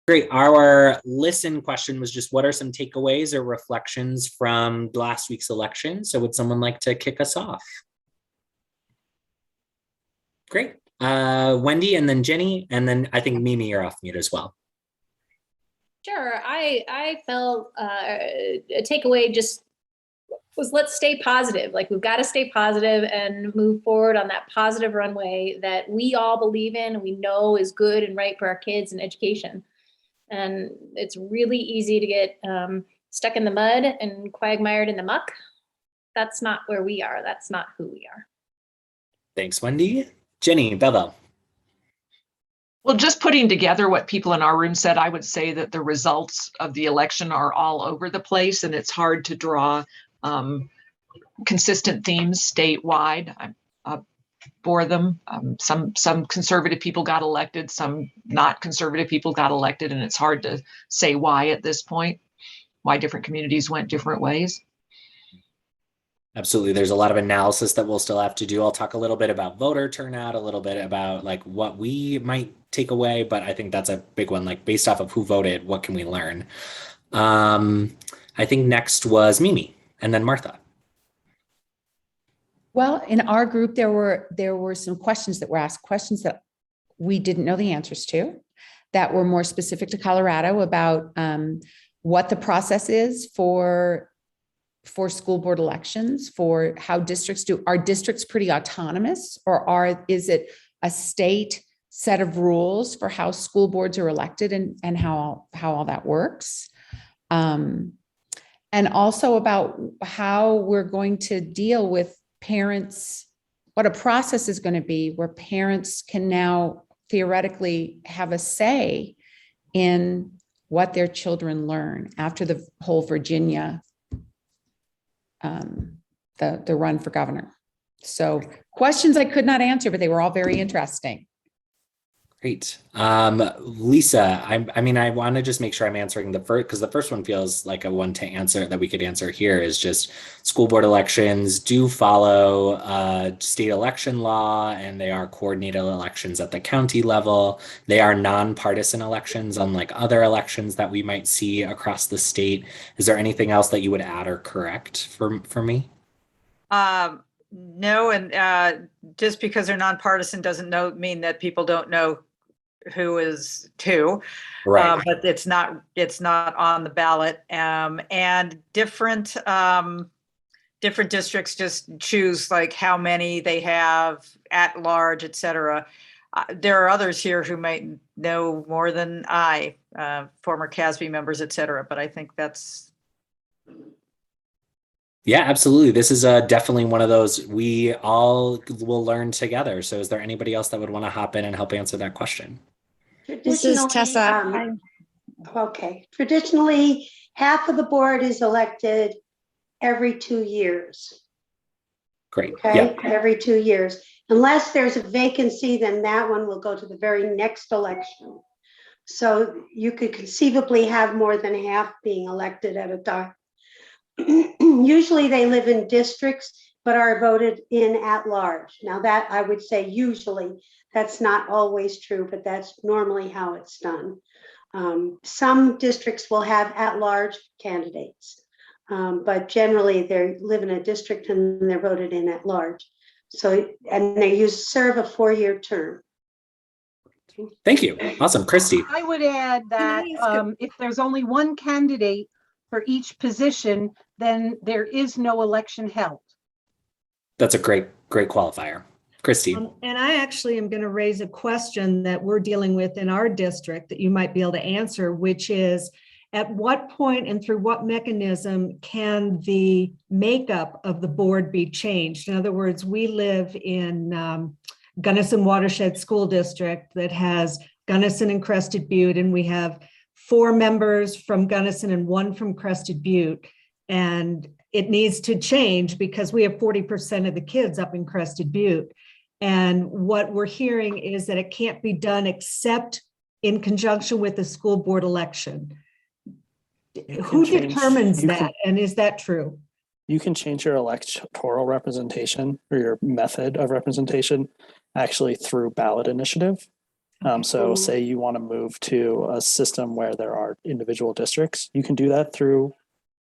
Great. Our listen question was just, what are some takeaways or reflections from last week's election? So would someone like to kick us off? Great. Wendy, and then Jenny, and then I think Mimi, you're off mute as well. Sure. I felt a takeaway just was, let's stay positive. Like, we've got to stay positive and move forward on that positive runway that we all believe in and we know is good and right for our kids and education. And it's really easy to get stuck in the mud and quagmired in the muck. That's not where we are. That's not who we are. Thanks, Wendy. Jenny, Bella. Well, just putting together what people in our room said, I would say that the results of the election are all over the place, and it's hard to draw consistent themes statewide. For them, some conservative people got elected, some not conservative people got elected, and it's hard to say why at this point, why different communities went different ways. Absolutely. There's a lot of analysis that we'll still have to do. I'll talk a little bit about voter turnout, a little bit about like what we might take away, but I think that's a big one, like based off of who voted, what can we learn? I think next was Mimi and then Martha. Well, in our group, there were some questions that were asked, questions that we didn't know the answers to, that were more specific to Colorado about what the process is for school board elections, for how districts do. Are districts pretty autonomous, or is it a state set of rules for how school boards are elected and how all that works? And also about how we're going to deal with parents, what a process is going to be where parents can now theoretically have a say in what their children learn after the whole Virginia, the run for governor. So questions I could not answer, but they were all very interesting. Great. Lisa, I want to just make sure I'm answering the first, because the first one feels like a one to answer that we could answer here is just school board elections do follow state election law, and they are coordinated elections at the county level. They are nonpartisan elections, unlike other elections that we might see across the state. Is there anything else that you would add or correct for me? No, and just because they're nonpartisan doesn't mean that people don't know who is who, Right. but it's not on the ballot, and different districts just choose like how many they have at large, etc. There are others here who might know more than I, former CASB members, etc. But I think that's. Yeah, absolutely. This is definitely one of those we all will learn together. So is there anybody else that would want to hop in and help answer that question? This is Tessa. Okay. Traditionally, half of the board is elected every 2 years. Great. Okay, yeah. Every 2 years. Unless there's a vacancy, then that one will go to the very next election. So you could conceivably have more than half being elected at a time. Usually they live in districts, but are voted in at large. Now that I would say usually, that's not always true, but that's normally how it's done. Some districts will have at large candidates, but generally they live in a district and they're voted in at large. So, and they serve a 4-year term. Thank you. Awesome. Christy. I would add that if there's only one candidate for each position, then there is no election held. That's a great qualifier. Christy. And I actually am going to raise a question that we're dealing with in our district that you might be able to answer, which is, at what point and through what mechanism can the makeup of the board be changed? In other words, we live in Gunnison Watershed School District that has Gunnison and Crested Butte, and we have 4 members from Gunnison and 1 from Crested Butte. And it needs to change because we have 40% of the kids up in Crested Butte. And what we're hearing is that it can't be done except in conjunction with the school board election. Who determines that? And is that true? You can change your electoral representation or your method of representation actually through ballot initiative. So say you want to move to a system where there are individual districts, you can do that through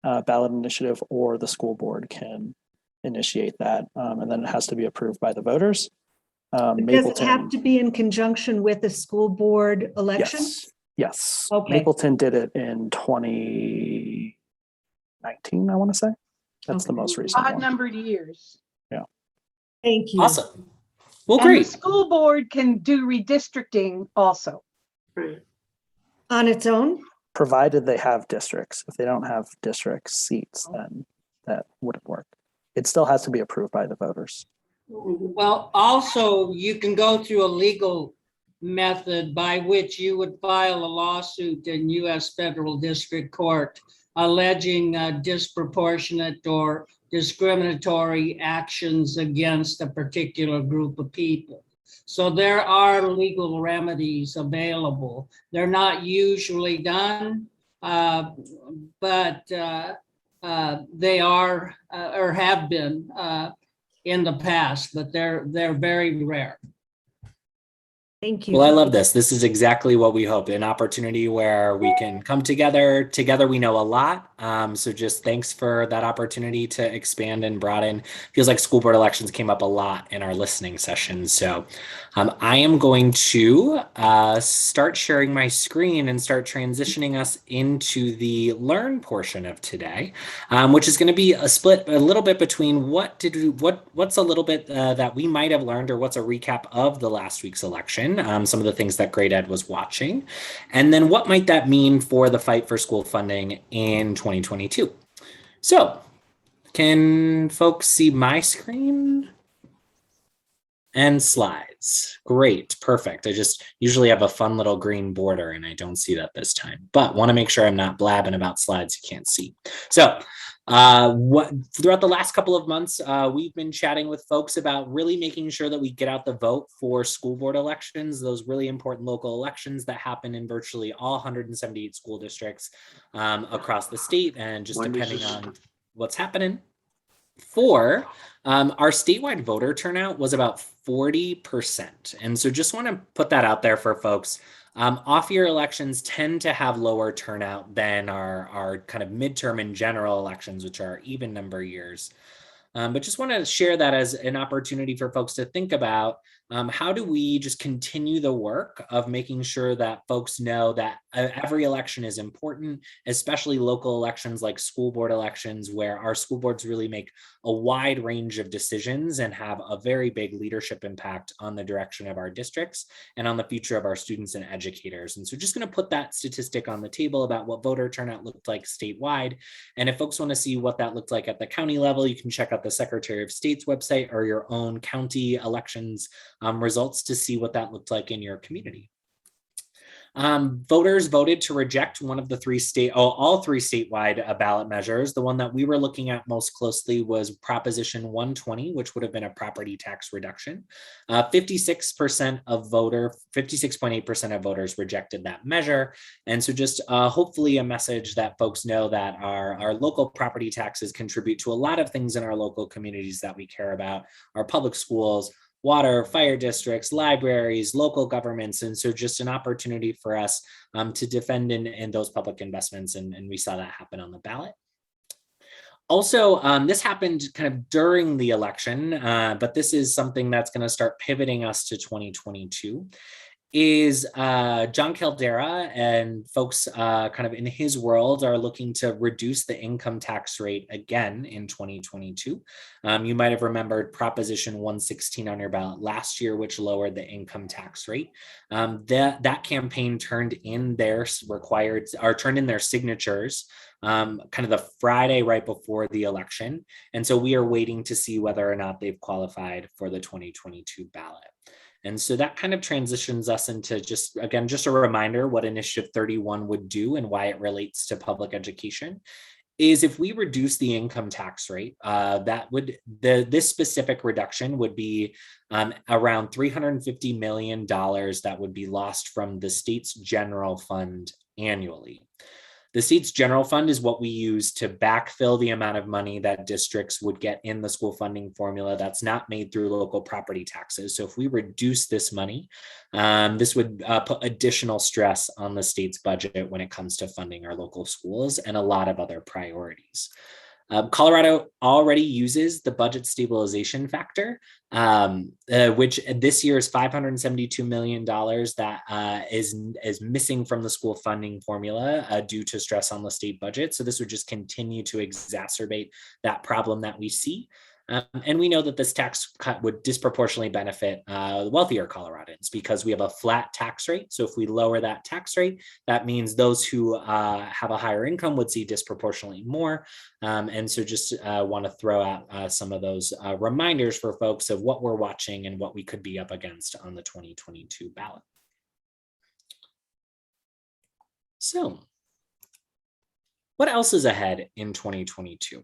ballot initiative, or the school board can initiate that. And then it has to be approved by the voters. Does it have to be in conjunction with the school board election? Yes. Okay. Mapleton did it in 2019, I want to say. That's the Okay. most recent Odd one. numbered years. Thank you. Awesome. Well, And the great. school board can do redistricting also. Right. On its own? Provided they have districts. If they don't have district seats, then that wouldn't work. It still has to be approved by the voters. Well, also, you can go through a legal method by which you would file a lawsuit in U.S. Federal District Court alleging disproportionate or discriminatory actions against a particular group of people. So there are legal remedies available. They're not usually done, but they are or have been in the past, but they're very rare. Thank you. Well, I love this. This is exactly what we hope, an opportunity where we can come together. Together we know a lot. So just thanks for that opportunity to expand and broaden. Feels like school board elections came up a lot in our listening session. So I am going to start sharing my screen and start transitioning us into the learn portion of today, which is going to be a split a little bit between what's a little bit that we might have learned, or what's a recap of the last week's election. Some of the things that Grade Ed was watching, and then what might that mean for the fight for school funding in 2022. So can folks see my screen and slides? Great, perfect. I just usually have a fun little green border and I don't see that this time, but want to make sure I'm not blabbing about slides you can't see. So throughout the last couple of months, we've been chatting with folks about really making sure that we get out the vote for school board elections, those really important local elections that happen in virtually all 178 school districts across the state, and just depending on what's happening. Our statewide voter turnout was about 40%. And so just want to put that out there for folks. Off-year elections tend to have lower turnout than our kind of midterm and general elections, which are even number years. But just want to share that as an opportunity for folks to think about how do we just continue the work of making sure that folks know that every election is important, especially local elections like school board elections, where our school boards really make a wide range of decisions and have a very big leadership impact on the direction of our districts and on the future of our students and educators. And so just going to put that statistic on the table about what voter turnout looked like statewide. And if folks want to see what that looked like at the county level, you can check out the Secretary of State's website or your own county elections results to see what that looked like in your community. Voters voted to reject one of the all three statewide ballot measures. The one that we were looking at most closely was Proposition 120, which would have been a property tax reduction. 56.8% of voters rejected that measure. And so just hopefully a message that folks know that our local property taxes contribute to a lot of things in our local communities that we care about, our public schools, water, fire districts, libraries, local governments. And so just an opportunity for us to defend in those public investments. And we saw that happen on the ballot. Also, this happened kind of during the election, but this is something that's going to start pivoting us to 2022. Is John Caldera and folks kind of in his world are looking to reduce the income tax rate again in 2022. You might have remembered Proposition 116 on your ballot last year, which lowered the income tax rate. That campaign turned in their signatures kind of the Friday right before the election. And so we are waiting to see whether or not they've qualified for the 2022 ballot. And so that kind of transitions us into just a reminder what Initiative 31 would do and why it relates to public education. Is if we reduce the income tax rate, this specific reduction would be around $350 million that would be lost from the state's general fund annually. The state's general fund is what we use to backfill the amount of money that districts would get in the school funding formula that's not made through local property taxes. So if we reduce this money, this would put additional stress on the state's budget when it comes to funding our local schools and a lot of other priorities. Colorado already uses the budget stabilization factor, which this year is $572 million that is missing from the school funding formula due to stress on the state budget. So this would just continue to exacerbate that problem that we see. And we know that this tax cut would disproportionately benefit wealthier Coloradans because we have a flat tax rate. So if we lower that tax rate, that means those who have a higher income would see disproportionately more. And so just want to throw out some of those reminders for folks of what we're watching and what we could be up against on the 2022 ballot. So what else is ahead in 2022?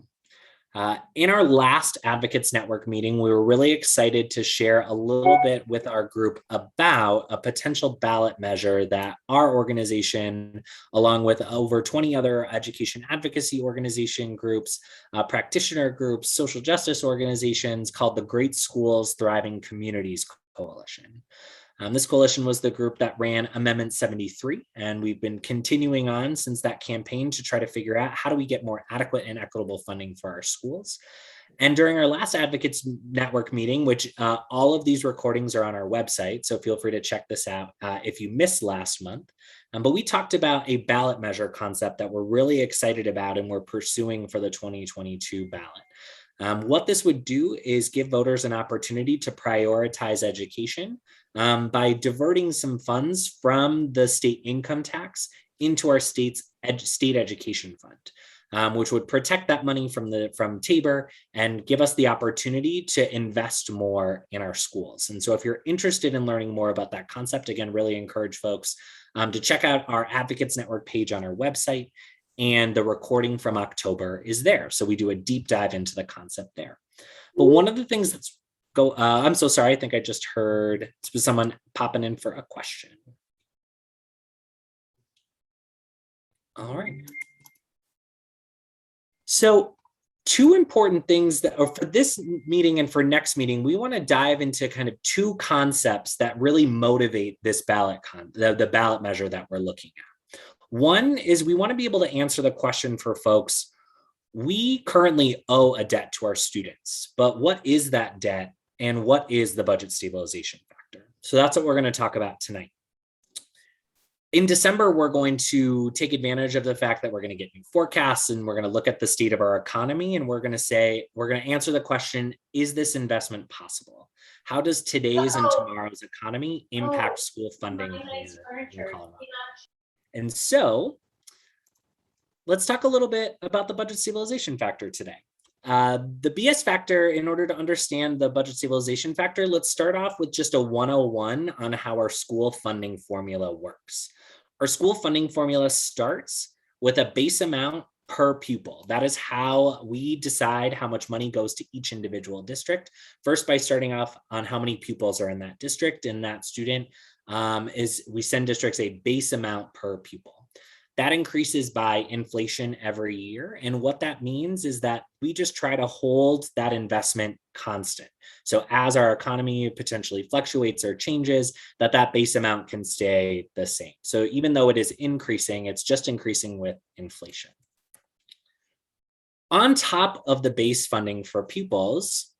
In our last Advocates Network meeting, we were really excited to share a little bit with our group about a potential ballot measure that our organization, along with over 20 other education advocacy organization groups, practitioner groups, social justice organizations, called the Great Schools Thriving Communities Coalition. This coalition was the group that ran Amendment 73, and we've been continuing on since that campaign to try to figure out how do we get more adequate and equitable funding for our schools. And during our last Advocates Network meeting, which all of these recordings are on our website, so feel free to check this out if you missed last month. But we talked about a ballot measure concept that we're really excited about and we're pursuing for the 2022 ballot. What this would do is give voters an opportunity to prioritize education by diverting some funds from the state income tax into our state's state education fund, which would protect that money from TABOR and give us the opportunity to invest more in our schools. And so if you're interested in learning more about that concept, again, really encourage folks to check out our Advocates Network page on our website, and the recording from October is there. So we do a deep dive into the concept there. But one of the things that's I'm so sorry, I think I just heard someone popping in for a question. All right. So two important things that for this meeting and for next meeting, we want to dive into kind of two concepts that really motivate this ballot, the ballot measure that we're looking at. One is we want to be able to answer the question for folks, we currently owe a debt to our students, but what is that debt and what is the budget stabilization factor? So that's what we're going to talk about tonight. In December, we're going to take advantage of the fact that we're going to get new forecasts and we're going to look at the state of our economy and we're going to answer the question, is this investment possible? How does today's and tomorrow's economy impact school funding in Colorado? And so let's talk a little bit about the budget stabilization factor today. The BS factor, in order to understand the budget stabilization factor, let's start off with just a 101 on how our school funding formula works. Our school funding formula starts with a base amount per pupil. That is how we decide how much money goes to each individual district. First, by starting off on how many pupils are in that district, and that student we send districts a base amount per pupil. That increases by inflation every year. And what that means is that we just try to hold that investment constant. So as our economy potentially fluctuates or changes, that base amount can stay the same. So even though it is increasing, it's just increasing with inflation. On top of the base funding for pupils,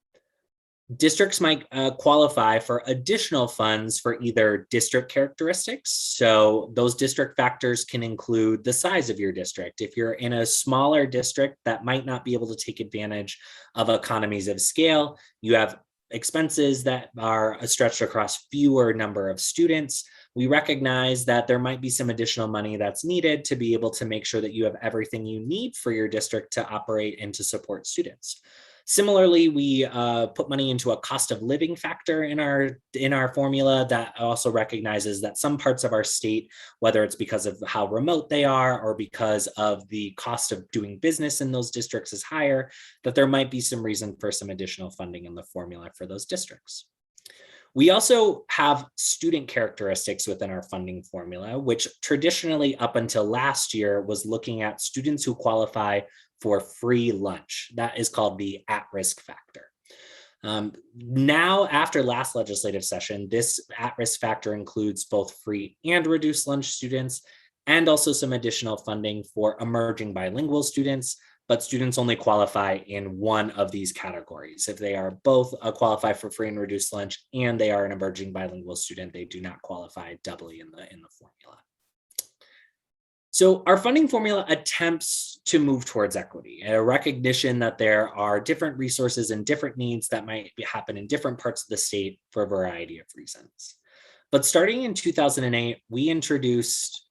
districts might qualify for additional funds for either district characteristics. So those district factors can include the size of your district. If you're in a smaller district that might not be able to take advantage of economies of scale, you have expenses that are stretched across fewer number of students. We recognize that there might be some additional money that's needed to be able to make sure that you have everything you need for your district to operate and to support students. Similarly, we put money into a cost of living factor in our formula that also recognizes that some parts of our state, whether it's because of how remote they are or because of the cost of doing business in those districts is higher, that there might be some reason for some additional funding in the formula for those districts. We also have student characteristics within our funding formula, which traditionally up until last year was looking at students who qualify for free lunch. That is called the at-risk factor. Now, after last legislative session, this at-risk factor includes both free and reduced lunch students, and also some additional funding for emerging bilingual students, but students only qualify in one of these categories. If they are both qualify for free and reduced lunch and they are an emerging bilingual student, they do not qualify doubly in the formula. So our funding formula attempts to move towards equity, a recognition that there are different resources and different needs that might happen in different parts of the state for a variety of reasons. But starting in 2008, we introduced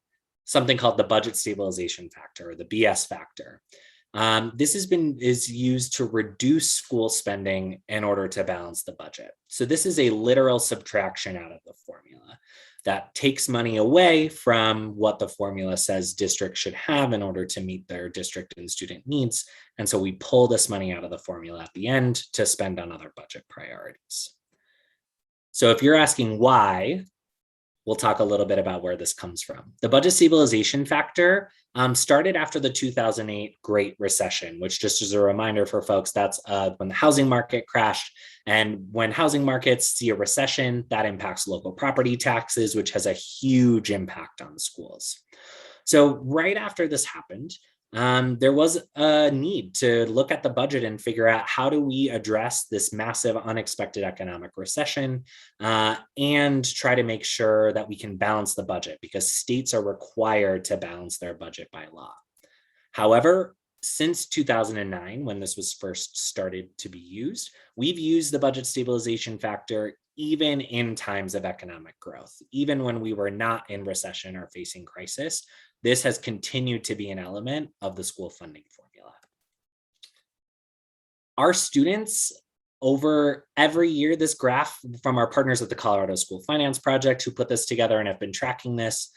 something called the budget stabilization factor, or the BS factor. This is used to reduce school spending in order to balance the budget. So this is a literal subtraction out of the formula that takes money away from what the formula says districts should have in order to meet their district and student needs. And so we pull this money out of the formula at the end to spend on other budget priorities. So if you're asking why, we'll talk a little bit about where this comes from. The budget stabilization factor started after the 2008 Great Recession, which, just as a reminder for folks, that's when the housing market crashed. And when housing markets see a recession, that impacts local property taxes, which has a huge impact on schools. So right after this happened, there was a need to look at the budget and figure out how do we address this massive unexpected economic recession and try to make sure that we can balance the budget, because states are required to balance their budget by law. However, since 2009, when this was first started to be used, we've used the budget stabilization factor even in times of economic growth. Even when we were not in recession or facing crisis, this has continued to be an element of the school funding formula. Our students, over every year, this graph from our partners at the Colorado School Finance Project who put this together and have been tracking this,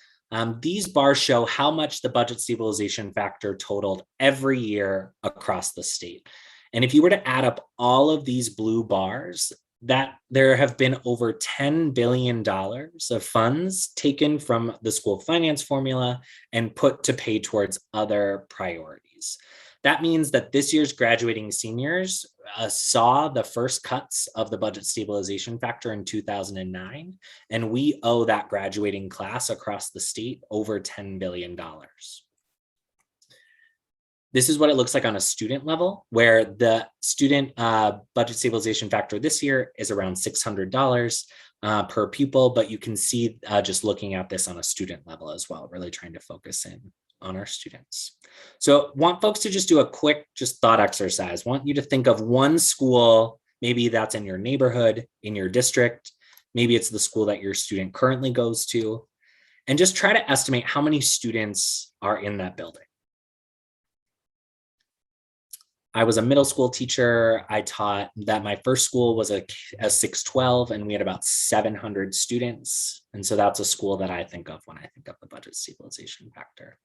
these bars show how much the budget stabilization factor totaled every year across the state. And if you were to add up all of these blue bars, that there have been over $10 billion of funds taken from the school finance formula and put to pay towards other priorities. That means that this year's graduating seniors saw the first cuts of the budget stabilization factor in 2009, and we owe that graduating class across the state over $10 billion. This is what it looks like on a student level, where the student budget stabilization factor this year is around $600 per pupil, but you can see just looking at this on a student level as well, really trying to focus in on our students. So want folks to just do a quick thought exercise. Want you to think of one school, maybe that's in your neighborhood, in your district, maybe it's the school that your student currently goes to, and just try to estimate how many students are in that building. I was a middle school teacher. I taught that my first school was a 612 and we had about 700 students. And so that's a school that I think of when I think of the budget stabilization factor.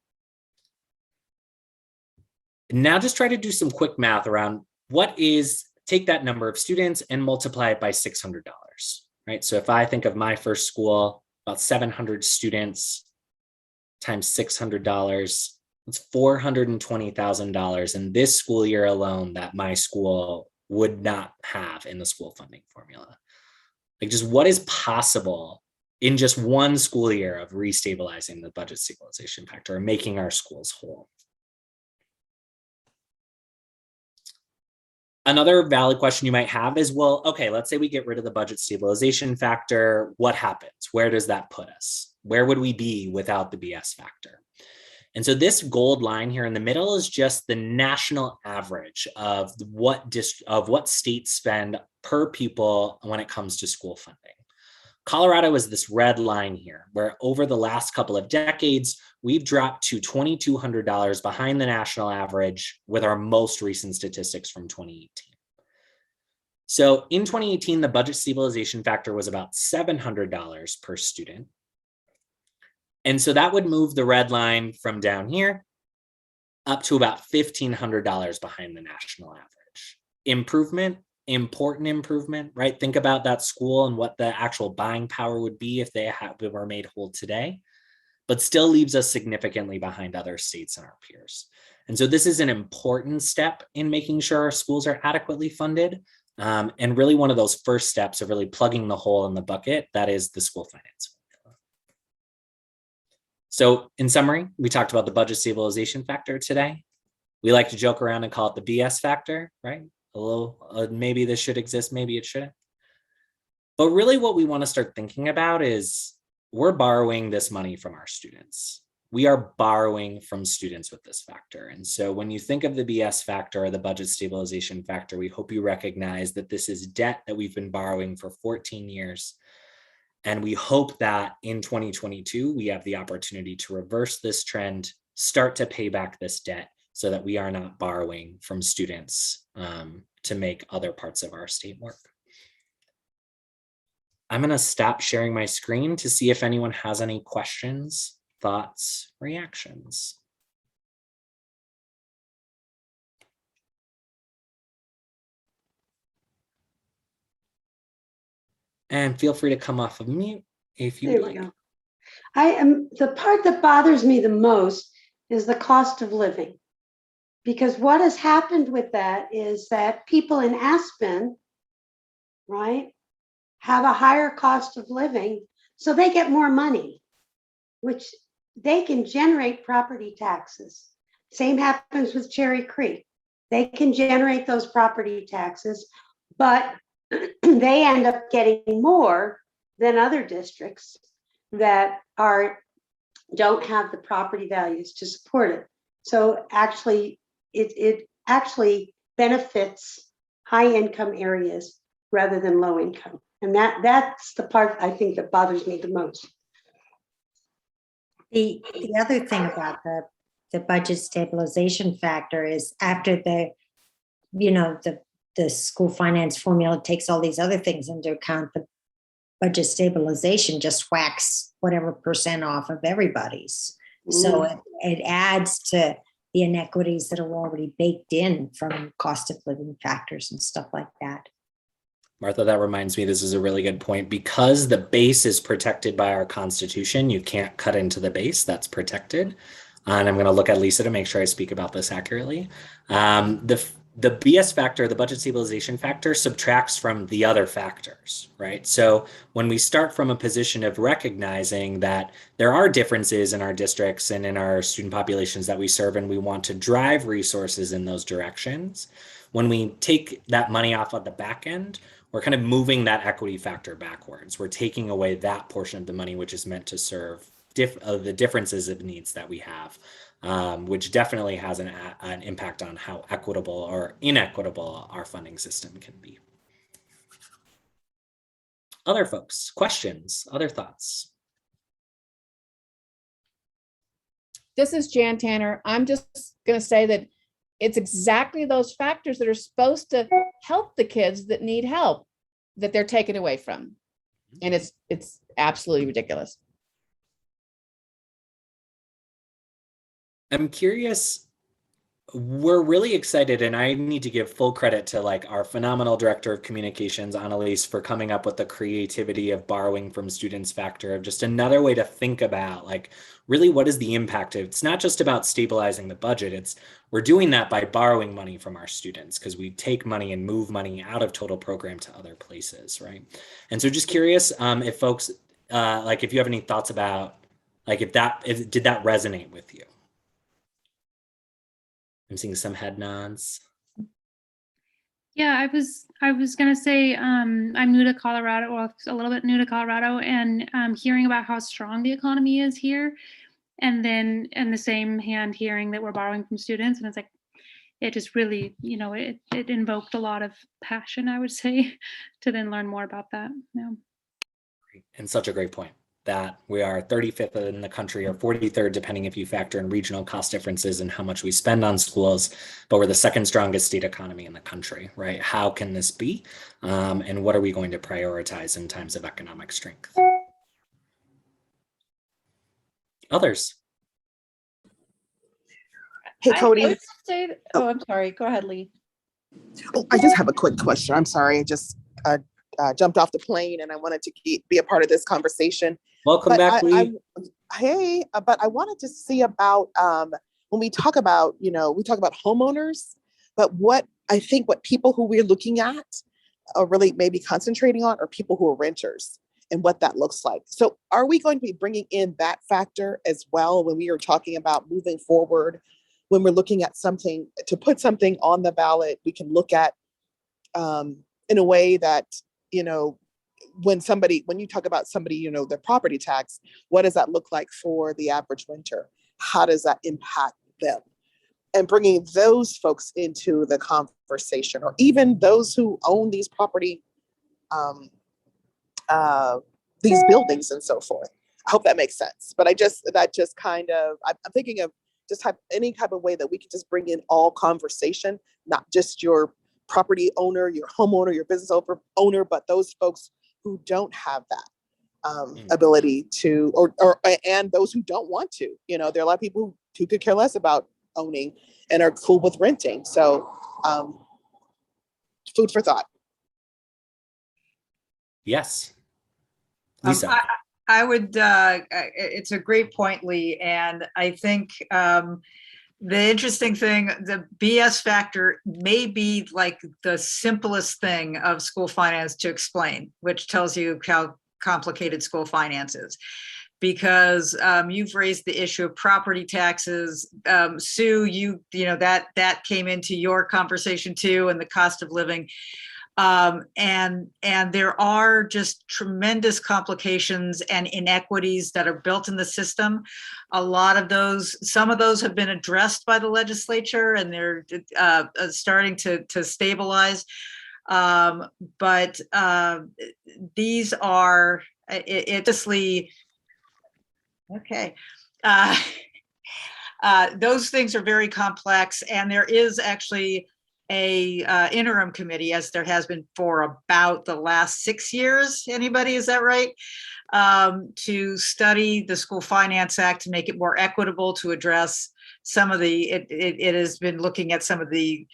Now just try to do some quick math around take that number of students and multiply it by $600, right? So if I think of my first school, about 700 students times $600, it's $420,000 in this school year alone that my school would not have in the school funding formula. Like, just what is possible in just one school year of restabilizing the budget stabilization factor and making our schools whole? Another valid question you might have is, well, okay, let's say we get rid of the budget stabilization factor. What happens? Where does that put us? Where would we be without the BS factor? And so this gold line here in the middle is just the national average of what states spend per pupil when it comes to school funding. Colorado is this red line here, where over the last couple of decades, we've dropped to $2,200 behind the national average with our most recent statistics from 2018. So in 2018, the budget stabilization factor was about $700 per student. And so that would move the red line from down here up to about $1,500 behind the national average. Improvement? important improvement, right? Think about that school and what the actual buying power would be if they were made whole today, but still leaves us significantly behind other states and our peers. And so this is an important step in making sure our schools are adequately funded. And really one of those first steps of really plugging the hole in the bucket, that is the school finance formula. So in summary, we talked about the budget stabilization factor today. We like to joke around and call it the BS factor, right? A little, maybe this should exist, maybe it shouldn't. But really what we want to start thinking about is we're borrowing this money from our students. We are borrowing from students with this factor. And so when you think of the BS factor or the budget stabilization factor, we hope you recognize that this is debt that we've been borrowing for 14 years. And we hope that in 2022, we have the opportunity to reverse this trend, start to pay back this debt so that we are not borrowing from students to make other parts of our state work. I'm going to stop sharing my screen to see if anyone has any questions, thoughts, reactions. And feel free to come off of mute if you There like. we go. The part that bothers me the most is the cost of living. Because what has happened with that is that people in Aspen, right, have a higher cost of living, so they get more money, which they can generate property taxes. Same happens with Cherry Creek. They can generate those property taxes, but they end up getting more than other districts that don't have the property values to support it. So actually, it actually benefits high income areas rather than low income. And that's the part I think that bothers me the most. The other thing about the budget stabilization factor is after the school finance formula takes all these other things into account, but budget stabilization just whacks whatever percent off of everybody's. So it adds to the inequities that are already baked in from cost of living factors and stuff like that. Martha, that reminds me, this is a really good point. Because the base is protected by our Constitution, you can't cut into the base, that's protected. And I'm going to look at Lisa to make sure I speak about this accurately. The BS factor, the budget stabilization factor, subtracts from the other factors, right? So when we start from a position of recognizing that there are differences in our districts and in our student populations that we serve, and we want to drive resources in those directions, when we take that money off at the back end, we're kind of moving that equity factor backwards. We're taking away that portion of the money which is meant to serve the differences of needs that we have, which definitely has an impact on how equitable or inequitable our funding system can be. Other folks, questions, other thoughts? This is Jan Tanner. I'm just going to say that it's exactly those factors that are supposed to help the kids that need help that they're taken away from. And it's absolutely ridiculous. I'm curious, we're really excited, and I need to give full credit to our phenomenal director of communications, Annalise, for coming up with the creativity of borrowing from students factor, of just another way to think about really what is the impact of, it's not just about stabilizing the budget, we're doing that by borrowing money from our students because we take money and move money out of total program to other places, right? And so just curious if folks, if you have any thoughts about did that resonate with you? I'm seeing some head nods. Yeah, I was gonna say I'm new to Colorado, or a little bit new to Colorado, and hearing about how strong the economy is here, and then in the same hand hearing that we're borrowing from students, and it's like it just really, it invoked a lot of passion, I would say, to then learn more about that. Yeah. And such a great point that we are 35th in the country or 43rd, depending if you factor in regional cost differences and how much we spend on schools, but we're the second strongest state economy in the country, right? How can this be? And what are we going to prioritize in times of economic strength? Others? Hey, Cody. I'm sorry. Go ahead, Lee. Oh, I just have a quick question. I'm sorry. I just jumped off the plane and I wanted to be a part of this conversation. Welcome But back, Lee. but I wanted to see about when we talk about, we talk about homeowners, but what people who we're looking at are really maybe concentrating on are people who are renters and what that looks like. So are we going to be bringing in that factor as well when we are talking about moving forward? When we're looking at something to put something on the ballot, we can look at in a way that, when you talk about somebody, their property tax, what does that look like for the average renter? How does that impact them? And bringing those folks into the conversation, or even those who own these property, these buildings and so forth. I hope that makes sense. But I'm thinking of just any type of way that we can just bring in all conversation, not just your property owner, your homeowner, your business owner, but those folks who don't have that ability to, and those who don't want to. There are a lot of people who could care less about owning and are cool with renting. So food for thought. Yes. Lisa. I would, it's a great point, Lee. And I think the interesting thing, the BS factor may be like the simplest thing of school finance to explain, which tells you how complicated school finance is. Because you've raised the issue of property taxes. Sue, that came into your conversation too, and the cost of living. And there are just tremendous complications and inequities that are built in the system. Some of those have been addressed by the legislature, and they're starting to stabilize. But these are okay. Those things are very complex, and there is actually a interim committee, as there has been for about the last 6 years. Anybody, is that right? To study the School Finance Act to make it more equitable, to address some of it has been looking at some of the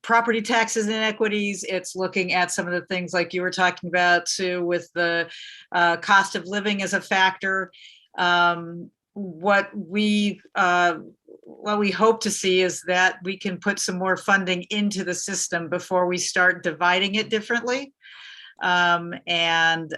property taxes inequities. It's looking at some of the things like you were talking about, Sue, with the cost of living as a factor. What we hope to see is that we can put some more funding into the system before we start dividing it differently, and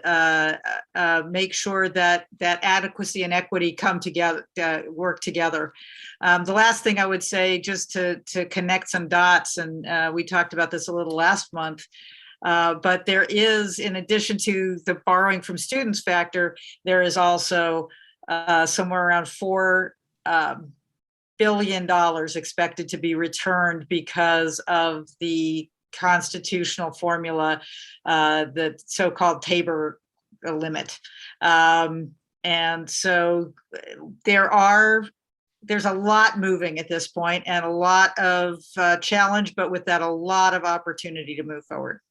make sure that adequacy and equity come together, work together. The last thing I would say, just to connect some dots, and we talked about this a little last month, but there is, in addition to the borrowing from students factor, there is also somewhere around $4 billion expected to be returned because of the constitutional formula, the so-called TABOR limit. And so there's a lot moving at this point, and a lot of challenge, but with that, a lot of opportunity to move forward.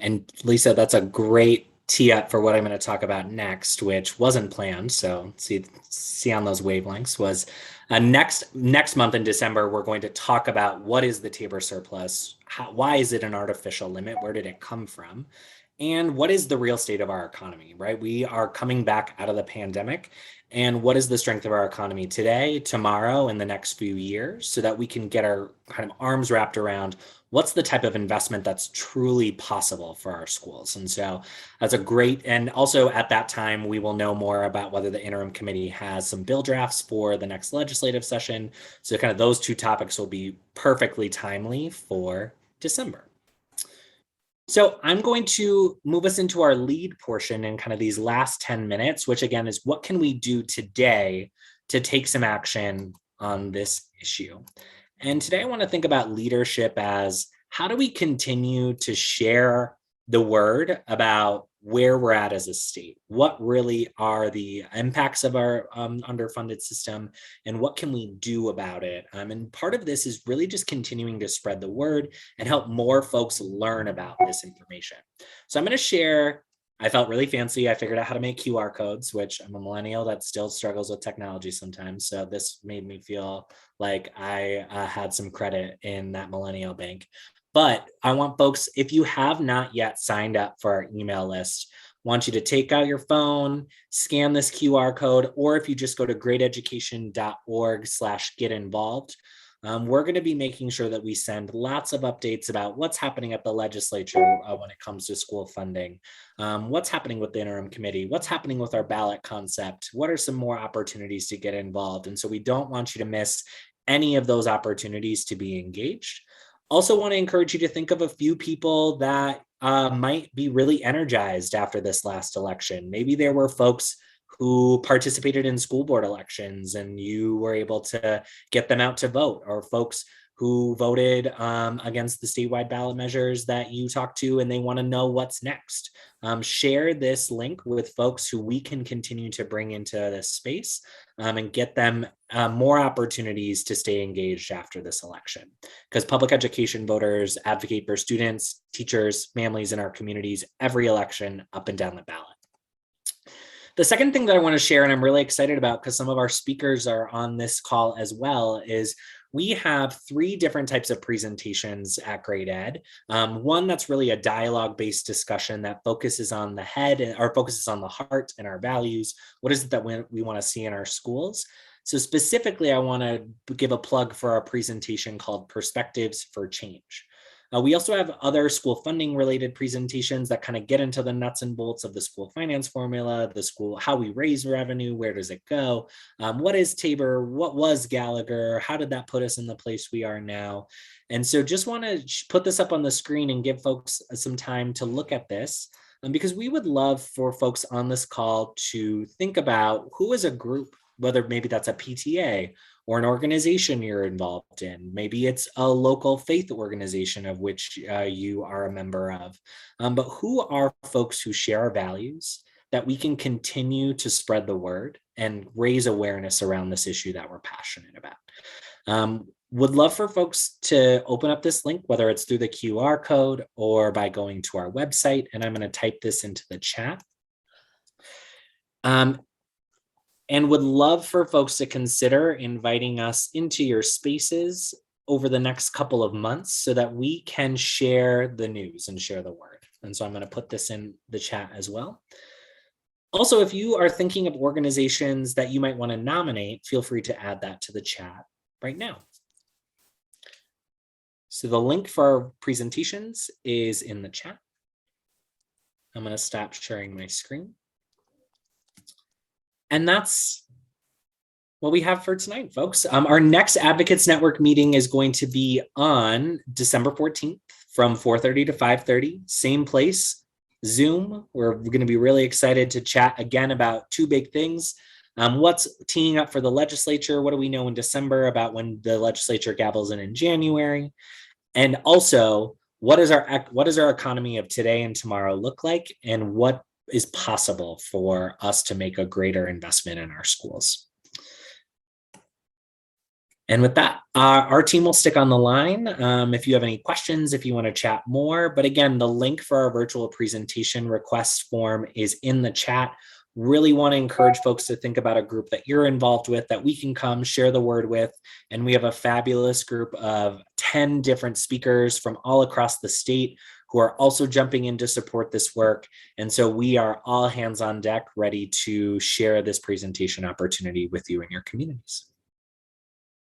And Lisa, that's a great tee up for what I'm going to talk about next, which wasn't planned. So see on those wavelengths was next month in December, we're going to talk about what is the TABOR surplus, why is it an artificial limit, where did it come from, and what is the real state of our economy, right? We are coming back out of the pandemic, and what is the strength of our economy today, tomorrow, in the next few years, so that we can get our kind of arms wrapped around what's the type of investment that's truly possible for our schools. And so that's a great, and also at that time, we will know more about whether the interim committee has some bill drafts for the next legislative session. So kind of those two topics will be perfectly timely for December. So I'm going to move us into our lead portion in kind of these last 10 minutes, which again is what can we do today to take some action on this issue? And today I want to think about leadership as how do we continue to share the word about where we're at as a state? What really are the impacts of our underfunded system, and what can we do about it? And part of this is really just continuing to spread the word and help more folks learn about this information. So I'm going to share I felt really fancy. I figured out how to make QR codes, which I'm a millennial that still struggles with technology sometimes. So this made me feel like I had some credit in that millennial bank. But I want folks, if you have not yet signed up for our email list, want you to take out your phone, scan this QR code, or if you just go to greateducation.org/get involved, we're going to be making sure that we send lots of updates about what's happening at the legislature when it comes to school funding, what's happening with the interim committee, what's happening with our ballot concept, what are some more opportunities to get involved. And so we don't want you to miss any of those opportunities to be engaged. Also want to encourage you to think of a few people that might be really energized after this last election. Maybe there were folks who participated in school board elections and you were able to get them out to vote, or folks who voted against the statewide ballot measures that you talked to and they want to know what's next. Share this link with folks who we can continue to bring into this space and get them more opportunities to stay engaged after this election. Because public education voters advocate for students, teachers, families in our communities every election up and down the ballot. The second thing that I want to share, and I'm really excited about because some of our speakers are on this call as well, is we have 3 different types of presentations at Great Ed. One that's really a dialogue-based discussion that focuses on the head or focuses on the heart and our values. What is it that we want to see in our schools? So specifically, I want to give a plug for our presentation called Perspectives for Change. We also have other school funding related presentations that kind of get into the nuts and bolts of the school finance formula, the school, how we raise revenue, where does it go? What is TABOR? What was Gallagher? How did that put us in the place we are now? And so just want to put this up on the screen and give folks some time to look at this, because we would love for folks on this call to think about who is a group, whether maybe that's a PTA or an organization you're involved in. Maybe it's a local faith organization of which you are a member of. But who are folks who share our values that we can continue to spread the word and raise awareness around this issue that we're passionate about? Would love for folks to open up this link, whether it's through the QR code or by going to our website. And I'm going to type this into the chat. And would love for folks to consider inviting us into your spaces over the next couple of months so that we can share the news and share the word. And so I'm going to put this in the chat as well. Also, if you are thinking of organizations that you might want to nominate, feel free to add that to the chat right now. So the link for our presentations is in the chat. I'm going to stop sharing my screen. And that's what we have for tonight, folks. Our next Advocates Network meeting is going to be on December 14th from 4:30 to 5:30, same place, Zoom. We're going to be really excited to chat again about 2 big things. What's teeing up for the legislature? What do we know in December about when the legislature gavels in January? And also, what does our economy of today and tomorrow look like? And what is possible for us to make a greater investment in our schools? And with that, our team will stick on the line if you have any questions, if you want to chat more. But again, the link for our virtual presentation request form is in the chat. Really want to encourage folks to think about a group that you're involved with that we can come share the word with. And we have a fabulous group of 10 different speakers from all across the state who are also jumping in to support this work. And so we are all hands on deck, ready to share this presentation opportunity with you and your communities.